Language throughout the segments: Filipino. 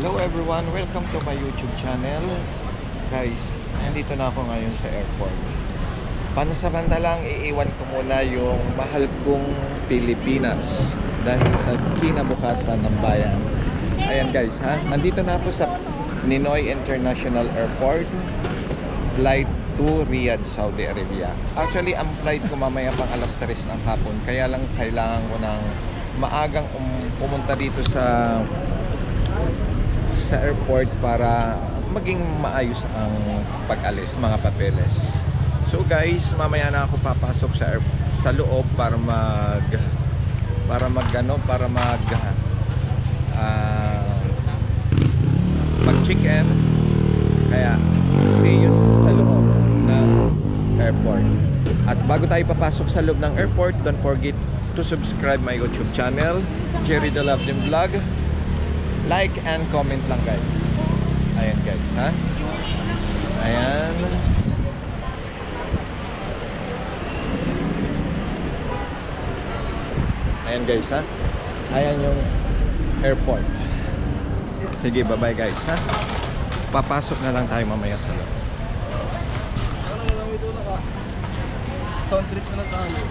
Hello everyone, welcome to my YouTube channel. Guys, nandito na ako ngayon sa airport. Pansamantalang iiwan ko muna yung mahal kong Pilipinas dahil sa kinabukasan ng bayan. Ayan guys ha, nandito na ako sa Ninoy International Airport, flight to Riyadh, Saudi Arabia. Actually, ang flight ko mamaya pang alas 3 ng hapon, kaya lang kailangan ko ng maagang pumunta dito sa airport para maging maayos ang pag-alis, mga papeles. So guys, mamaya na ako papasok sa loob para mag-check-in. Kaya see you sa loob ng airport. At bago tayo papasok sa loob ng airport, don't forget to subscribe my YouTube channel, Jerry the Love Them Vlog. Like and comment lang guys. Ayan guys ha. Ayan. Ayan guys ha. Ayan yung airport. Sige, bye bye guys ha. Papasok na lang tayo mamaya sa loob. Sound trip na tayo.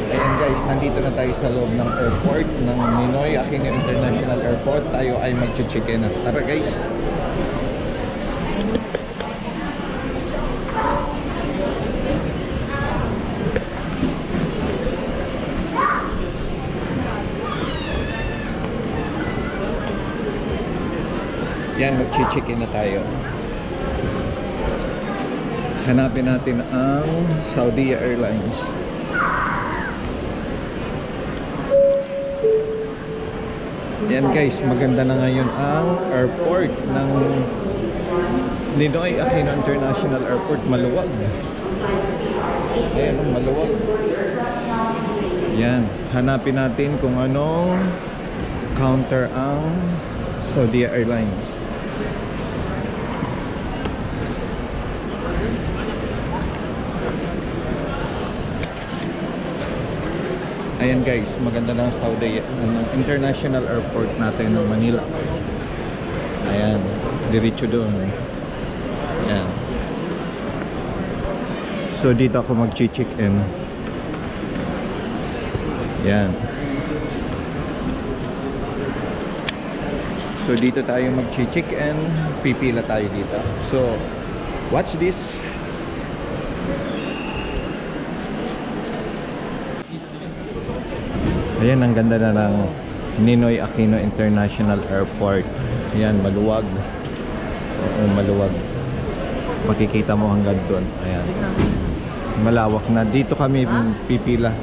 Ayan guys, nandito na tayo sa loob ng airport ng Ninoy Aquino International Airport. Tayo ay mag-check-in na. Tara guys. Yan, mag-check-in na tayo. Hanapin natin ang Saudi Airlines. Yan guys, maganda na ngayon ang airport ng Ninoy Aquino International Airport. Maluwag. Ayan, maluwag. Yan, hanapin natin kung anong counter ang Saudi Airlines. Ayan guys, maganda ng Saudi International Airport natin ng Manila. Ayan, diretso doon. Ayan. So dito ako mag-check-in. Ayan. So dito tayo mag-check-in. Pipila tayo dito. So, watch this. Ayan, ang ganda na ng Ninoy Aquino International Airport. Ayan, maluwag. Oo, maluwag. Makikita mo hanggang doon. Ayan. Malawak na. Dito kami pipila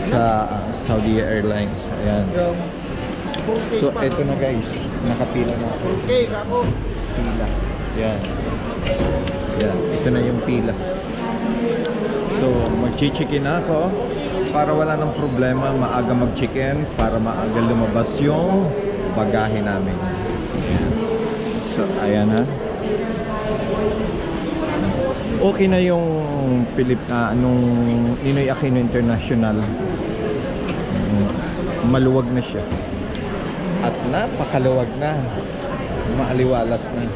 sa Saudi Airlines. Ayan. So, eto na guys. Nakapila na ako. Pila. Ayan. Ayan. Ito na yung pila. So, mag-check-in na ako. Para wala ng problema, maaga mag-check-in, para maaga lumabas yung bagahe namin. Ayan. So, ayan ha. Okay na yung Ninoy Aquino International. Maluwag na siya. At napakaluwag na. Maaliwalas na.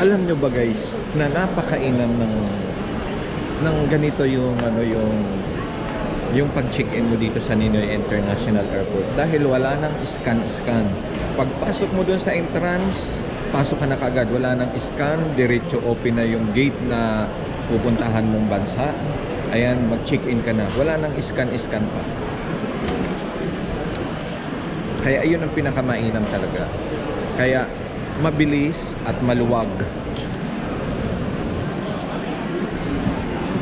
Alam nyo ba guys, na napakainan ng ganito yung yung pag-check-in mo dito sa Ninoy International Airport dahil wala nang scan. Pagpasok mo doon sa entrance, pasok ka na kagad, wala nang scan, diretso open na yung gate na pupuntahan mong bansa. Ayan, mag-check-in ka na, wala nang scan pa. Kaya ayun ang pinakamainam talaga. Kaya mabilis at maluwag.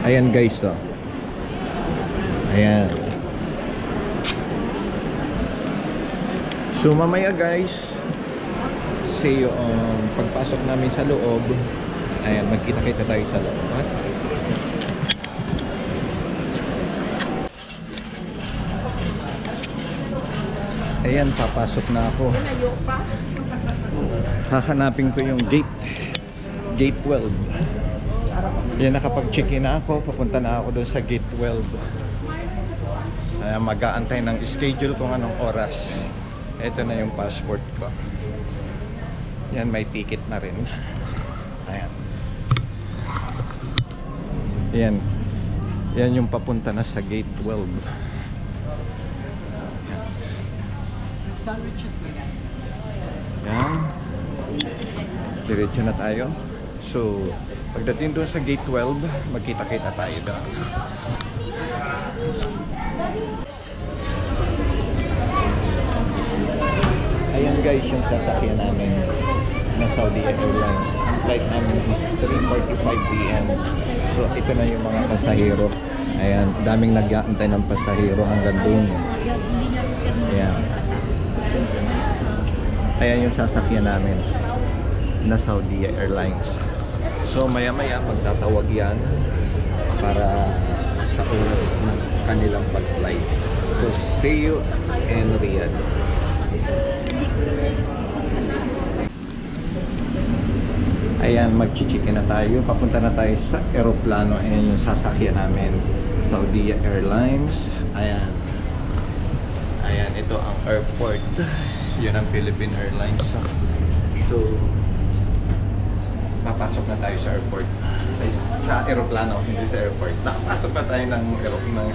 Ayan guys to. Ayan. So mamaya guys, see you pagpasok namin sa loob. Ayan, magkita-kita tayo sa loob ha? Ayan, papasok na ako. Hahanapin ko yung gate 12. Yan, nakapag-check-in na ako. Papunta na ako doon sa gate 12. Mag-aantay ng schedule kung anong oras. Ito na yung passport ko. Yan, may ticket na rin. Ayan. Yan. Yan yung papunta na sa gate 12. Yan. Diretso na tayo. So, pagdating doon sa gate 12, magkita-kita tayo doon. Ayan guys, yung sasakyan namin na Saudi Airlines. Ang flight namin is 3:45 PM. So, ito na yung mga pasahero. Ayan, daming nag-aantay ng pasahero hanggang doon. Ayan. Ayan yung sasakyan namin na Saudi Airlines. So maya-maya magtatawag yan para sa oras ng kanilang pag-flight. So see you in Riyadh. Ayan, mag-chichikin na tayo. Papunta na tayo sa eroplano. Ayan yung sasakyan namin, Saudi Airlines. Ayan. Ayan, ito ang airport. Yun ang Philippine Airlines. So, papasok na tayo sa airport. Ay, sa aeroplano, hindi sa airport. Nakapasok na tayo ng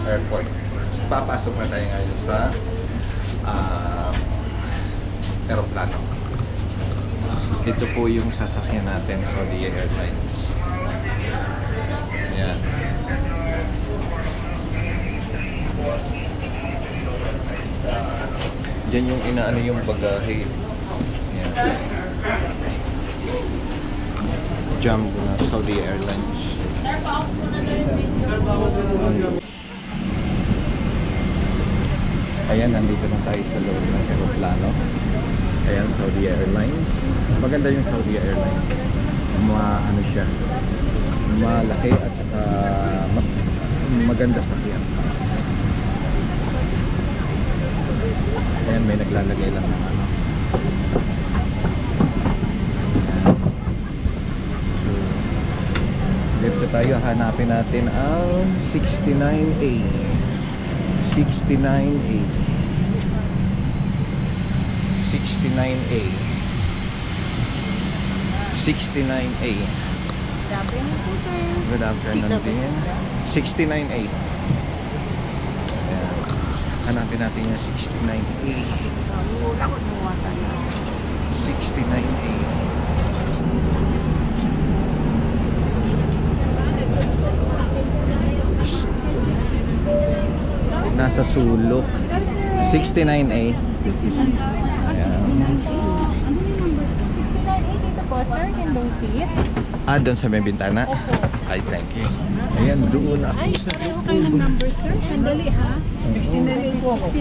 airport. Papasok na tayo ngayon sa aeroplano. Ito po yung sasakyan natin, Saudi Airlines. Ayan. Diyan yung inaano yung bagahe. Ayan. Jumbo na Saudi Airlines. Ayan, nandito na tayo sa loob ng aeroplano. Ayan, Saudi Airlines. Maganda yung Saudi Airlines. Ano siya, malaki at saka maganda sakyan. Ayan, may naglalagay lang ng ano. Dito tayo, hanapin natin ang 69A. 69A. 69A. 69A. Good afternoon po, sir. Good afternoon din. 69A. Ayan. Hanapin natin yung 69A. 69A. Nasa sulok. 69A. Ayan. Sir, can those seat? Doon sa may bintana? Ay, thank you. Ayan, doon ako Ay, sa pareho kayo ng number, sir. Sandali, ha? 69A po ako.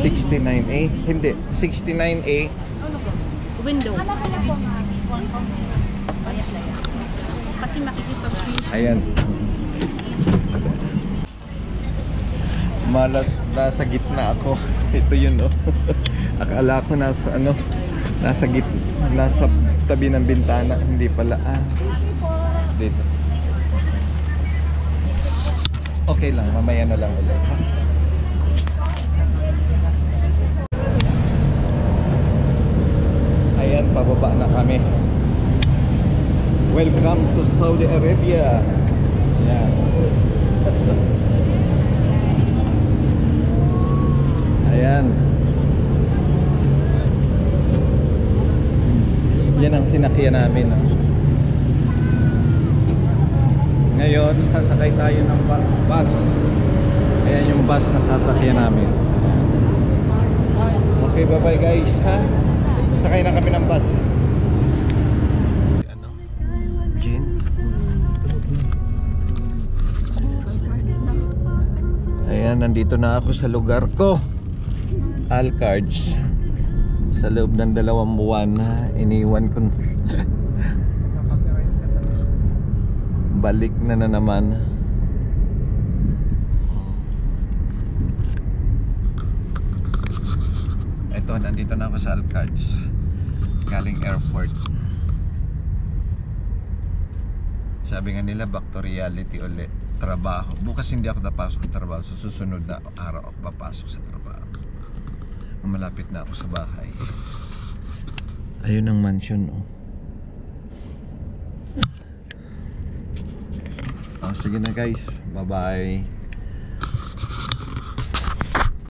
69A? Hindi, 69A. Window. Kasi makikipag-screenshot. Ayan. Malas, nasa gitna ako. Ito yun, oh. Akala ko nasa ano, nasa tabi ng bintana. Hindi pala. Dito. Okay lang, mamaya na lang ulit. Ayan, pababa na kami. Welcome to Saudi Arabia. Ayan. Ayan. Yan ang sinakyan namin. Ngayon, sasakay tayo ng bus. Ayan yung bus na sasakyan namin. Okay, bye-bye guys, ha? Sakay na kami ng bus. Ano? Gin? Ayan, nandito na ako sa lugar ko. Alcards. Sa loob ng 2 buwan, iniwan ko. Balik na naman. Ito, nandito na ako sa Alcards. Galing airport. Sabi nga nila, back to reality ulit. trabaho. Bukas hindi ako napasok sa trabaho. Sa susunod na araw ako papasok sa trabaho. Malapit na ako sa bahay. Ayun ang mansion, oh. Oh, sige na guys. Bye-bye.